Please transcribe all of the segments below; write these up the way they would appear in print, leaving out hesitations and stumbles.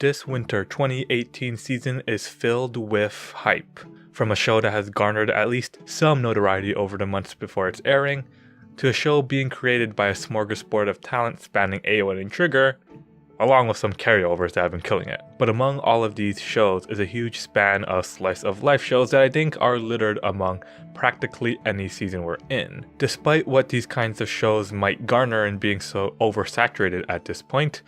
This winter 2018 season is filled with hype. From a show that has garnered at least some notoriety over the months before its airing, to a show being created by a smorgasbord of talent spanning AO and Trigger, along with some carryovers that have been killing it. But among all of these shows is a huge span of slice of life shows that I think are littered among practically any season we're in. Despite what these kinds of shows might garner in being so oversaturated at this point,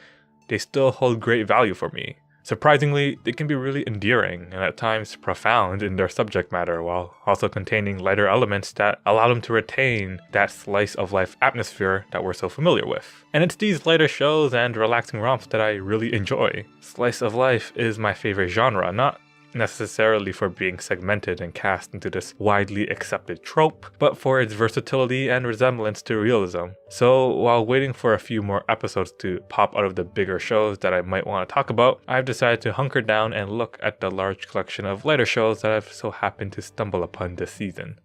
they still hold great value for me. Surprisingly, they can be really endearing and at times profound in their subject matter while also containing lighter elements that allow them to retain that slice of life atmosphere that we're so familiar with. And it's these lighter shows and relaxing romps that I really enjoy. Slice of life is my favorite genre, not necessarily for being segmented and cast into this widely accepted trope, but for its versatility and resemblance to realism. So while waiting for a few more episodes to pop out of the bigger shows that I might want to talk about, I've decided to hunker down and look at the large collection of lighter shows that I've so happened to stumble upon this season.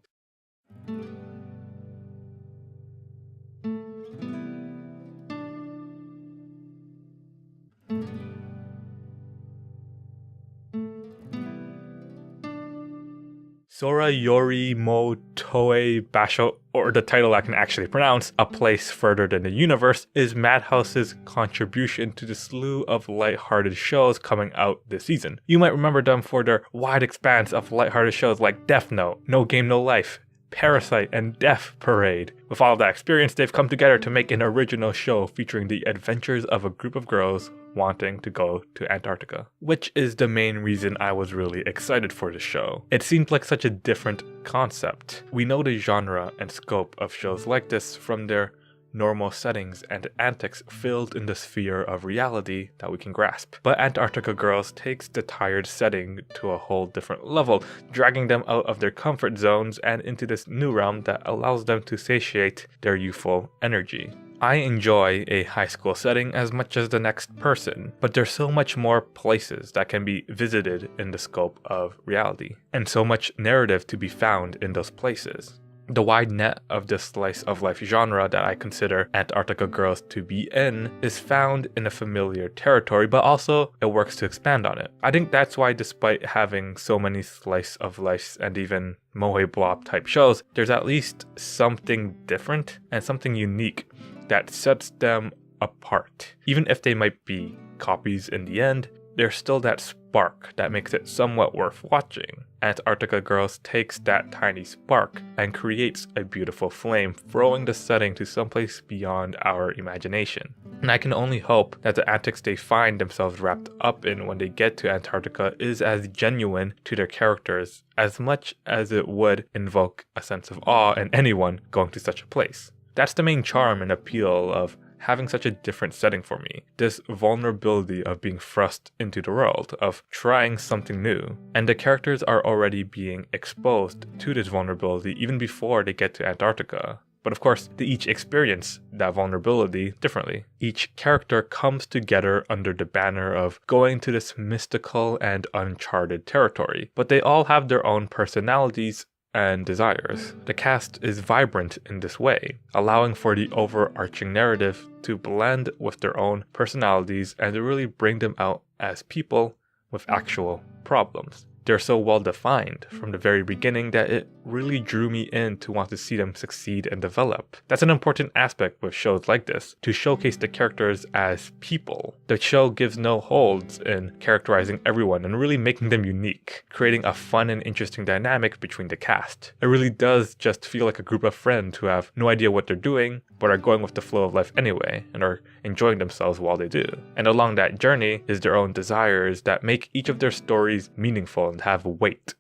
Sora Yori Mo Toe Basho, or the title I can actually pronounce, A Place Further Than the Universe, is Madhouse's contribution to the slew of lighthearted shows coming out this season. You might remember them for their wide expanse of lighthearted shows like Death Note, No Game No Life, Parasite, and Death Parade. With all of that experience, they've come together to make an original show featuring the adventures of a group of girls wanting to go to Antarctica, which is the main reason I was really excited for the show. It seemed like such a different concept. We know the genre and scope of shows like this from their normal settings and antics filled in the sphere of reality that we can grasp. But Antarctica Girls takes the tired setting to a whole different level, dragging them out of their comfort zones and into this new realm that allows them to satiate their youthful energy. I enjoy a high school setting as much as the next person, but there's so much more places that can be visited in the scope of reality, and so much narrative to be found in those places. The wide net of this slice of life genre that I consider Antarctica Girls to be in is found in a familiar territory, but also it works to expand on it. I think that's why, despite having so many slice of life and even moe blob type shows, there's at least something different and something unique that sets them apart. Even if they might be copies in the end, there's still that spark that makes it somewhat worth watching. Antarctica Girls takes that tiny spark and creates a beautiful flame, throwing the setting to someplace beyond our imagination. And I can only hope that the antics they find themselves wrapped up in when they get to Antarctica is as genuine to their characters as much as it would invoke a sense of awe in anyone going to such a place. That's the main charm and appeal of having such a different setting for me. This vulnerability of being thrust into the world, of trying something new. And the characters are already being exposed to this vulnerability even before they get to Antarctica. But of course, they each experience that vulnerability differently. Each character comes together under the banner of going to this mystical and uncharted territory, but they all have their own personalities and desires. The cast is vibrant in this way, allowing for the overarching narrative to blend with their own personalities and to really bring them out as people with actual problems. They're so well defined from the very beginning that it really drew me in to want to see them succeed and develop. That's an important aspect with shows like this, to showcase the characters as people. The show gives no holds in characterizing everyone and really making them unique, creating a fun and interesting dynamic between the cast. It really does just feel like a group of friends who have no idea what they're doing, but are going with the flow of life anyway, and are enjoying themselves while they do. And along that journey is their own desires that make each of their stories meaningful and have weight.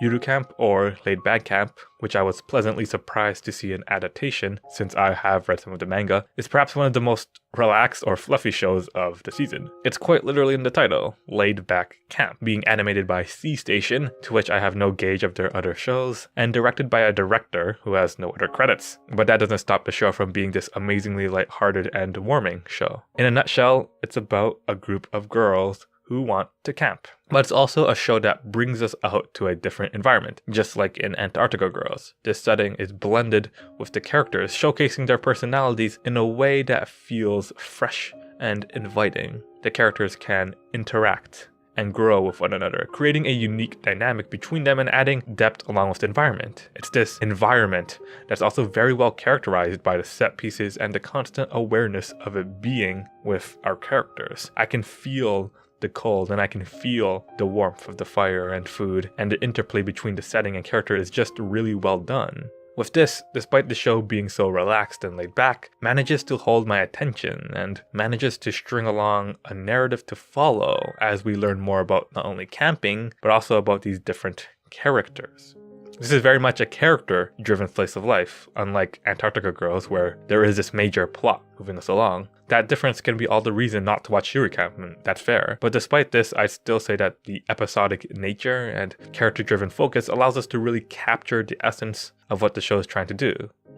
Yuru Camp, or Laid Back Camp, which I was pleasantly surprised to see an adaptation since I have read some of the manga, is perhaps one of the most relaxed or fluffy shows of the season. It's quite literally in the title, Laid Back Camp, being animated by C Station, to which I have no gauge of their other shows, and directed by a director who has no other credits. But that doesn't stop the show from being this amazingly lighthearted and warming show. In a nutshell, it's about a group of girls who want to camp. But it's also a show that brings us out to a different environment, just like in Antarctica Girls. This setting is blended with the characters, showcasing their personalities in a way that feels fresh and inviting. The characters can interact and grow with one another, creating a unique dynamic between them and adding depth along with the environment. It's this environment that's also very well characterized by the set pieces and the constant awareness of it being with our characters. I can feel the cold and I can feel the warmth of the fire and food, and the interplay between the setting and character is just really well done. With this, despite the show being so relaxed and laid back, manages to hold my attention and manages to string along a narrative to follow as we learn more about not only camping, but also about these different characters. This is very much a character-driven slice of life, unlike Antarctica Girls, where there is this major plot moving us along. That difference can be all the reason not to watch Yuri Camp, and that's fair. But despite this, I'd still say that the episodic nature and character-driven focus allows us to really capture the essence of what the show is trying to do,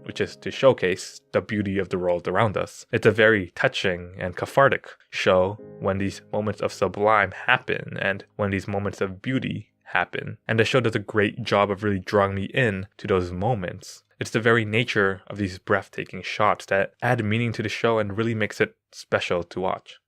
which is to showcase the beauty of the world around us. It's a very touching and cathartic show when these moments of sublime happen and when these moments of beauty happen. And the show does a great job of really drawing me in to those moments. It's the very nature of these breathtaking shots that add meaning to the show and really makes it special to watch.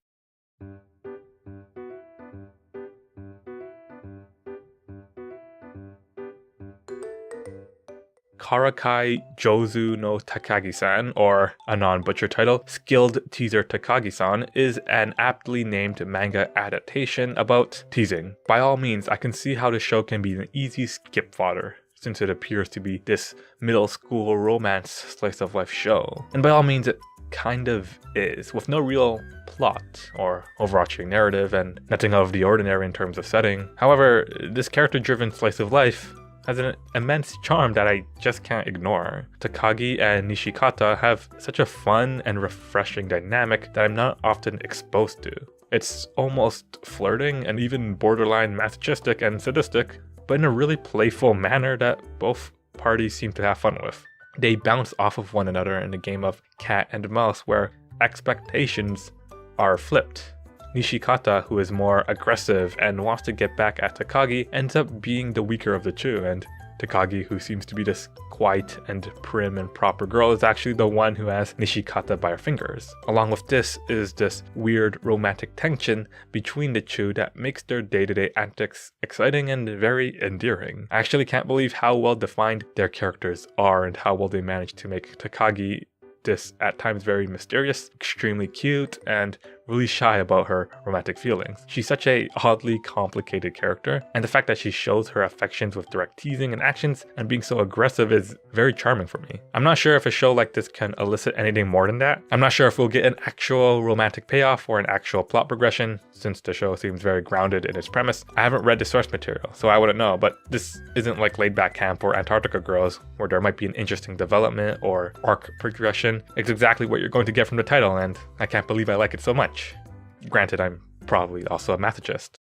Karakai Jozu no Takagi-san, or a non-butcher title, Skilled Teaser Takagi-san, is an aptly named manga adaptation about teasing. By all means, I can see how the show can be an easy skip fodder, since it appears to be this middle school romance slice of life show. And by all means, it kind of is, with no real plot or overarching narrative and nothing out of the ordinary in terms of setting. However, this character-driven slice of life has an immense charm that I just can't ignore. Takagi and Nishikata have such a fun and refreshing dynamic that I'm not often exposed to. It's almost flirting and even borderline masochistic and sadistic, but in a really playful manner that both parties seem to have fun with. They bounce off of one another in a game of cat and mouse where expectations are flipped. Nishikata, who is more aggressive and wants to get back at Takagi, ends up being the weaker of the two, and Takagi, who seems to be this quiet and prim and proper girl, is actually the one who has Nishikata by her fingers. Along with this is this weird romantic tension between the two that makes their day-to-day antics exciting and very endearing. I actually can't believe how well defined their characters are and how well they manage to make Takagi this at times very mysterious, extremely cute, and really shy about her romantic feelings. She's such a oddly complicated character, and the fact that she shows her affections with direct teasing and actions and being so aggressive is very charming for me. I'm not sure if a show like this can elicit anything more than that. I'm not sure if we'll get an actual romantic payoff or an actual plot progression, since the show seems very grounded in its premise. I haven't read the source material, so I wouldn't know, but this isn't like Laid Back Camp or Antarctica Girls, where there might be an interesting development or arc progression. It's exactly what you're going to get from the title, and I can't believe I like it so much. Granted, I'm probably also a masochist.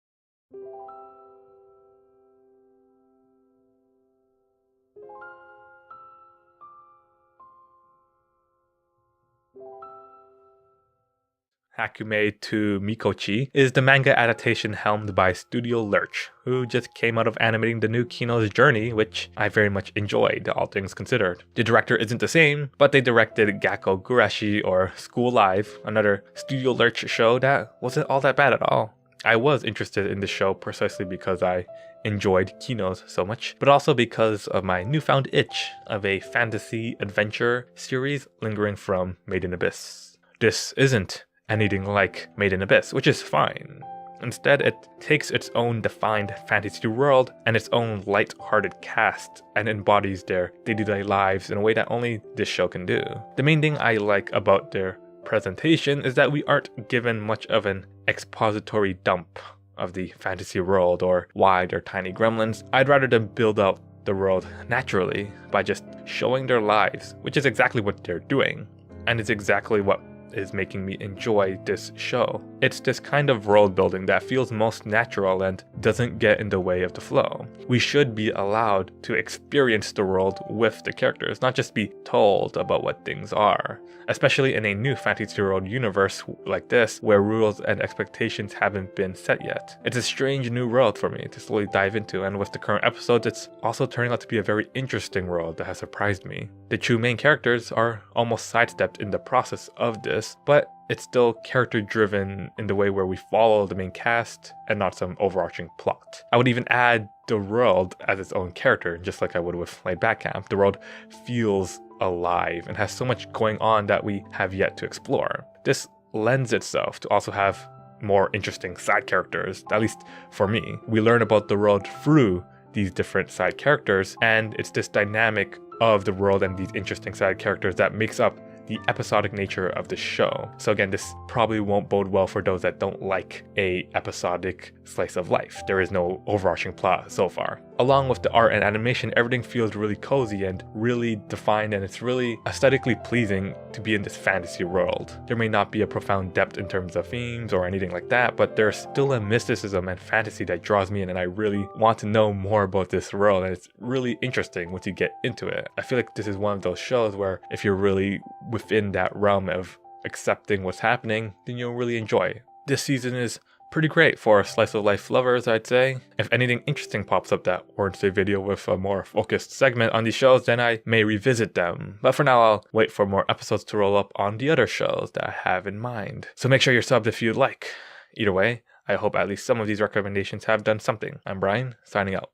Hakumei to Mikochi is the manga adaptation helmed by Studio Lurch, who just came out of animating the new Kino's Journey, which I very much enjoyed, all things considered. The director isn't the same, but they directed Gakko Gurashi or School Live, another Studio Lurch show that wasn't all that bad at all. I was interested in the show precisely because I enjoyed Kino's so much, but also because of my newfound itch of a fantasy adventure series lingering from Made in Abyss. This isn't anything like Made in Abyss, which is fine. Instead, it takes its own defined fantasy world and its own light-hearted cast and embodies their day-to-day lives in a way that only this show can do. The main thing I like about their presentation is that we aren't given much of an expository dump of the fantasy world or why they're tiny gremlins. I'd rather them build out the world naturally by just showing their lives, which is exactly what they're doing, and it's exactly what is making me enjoy this show. It's this kind of world building that feels most natural and doesn't get in the way of the flow. We should be allowed to experience the world with the characters, not just be told about what things are. Especially in a new fantasy world universe like this, where rules and expectations haven't been set yet. It's a strange new world for me to slowly dive into, and with the current episodes, it's also turning out to be a very interesting world that has surprised me. The two main characters are almost sidestepped in the process of this, but it's still character driven in the way where we follow the main cast and not some overarching plot. I would even add the world as its own character, just like I would with Laid Back Camp. The world feels alive and has so much going on that we have yet to explore. This lends itself to also have more interesting side characters, at least for me. We learn about the world through these different side characters, and it's this dynamic of the world and these interesting side characters that makes up the episodic nature of the show. So again, this probably won't bode well for those that don't like a episodic slice of life. There is no overarching plot so far. Along with the art and animation, everything feels really cozy and really defined, and it's really aesthetically pleasing to be in this fantasy world. There may not be a profound depth in terms of themes or anything like that, but there's still a mysticism and fantasy that draws me in, and I really want to know more about this world, and it's really interesting once you get into it. I feel like this is one of those shows where if you're really within that realm of accepting what's happening, then you'll really enjoy. This season is pretty great for slice of life lovers, I'd say. If anything interesting pops up that warrants a video with a more focused segment on these shows, then I may revisit them. But for now, I'll wait for more episodes to roll up on the other shows that I have in mind. So make sure you're subbed if you'd like. Either way, I hope at least some of these recommendations have done something. I'm Brian, signing out.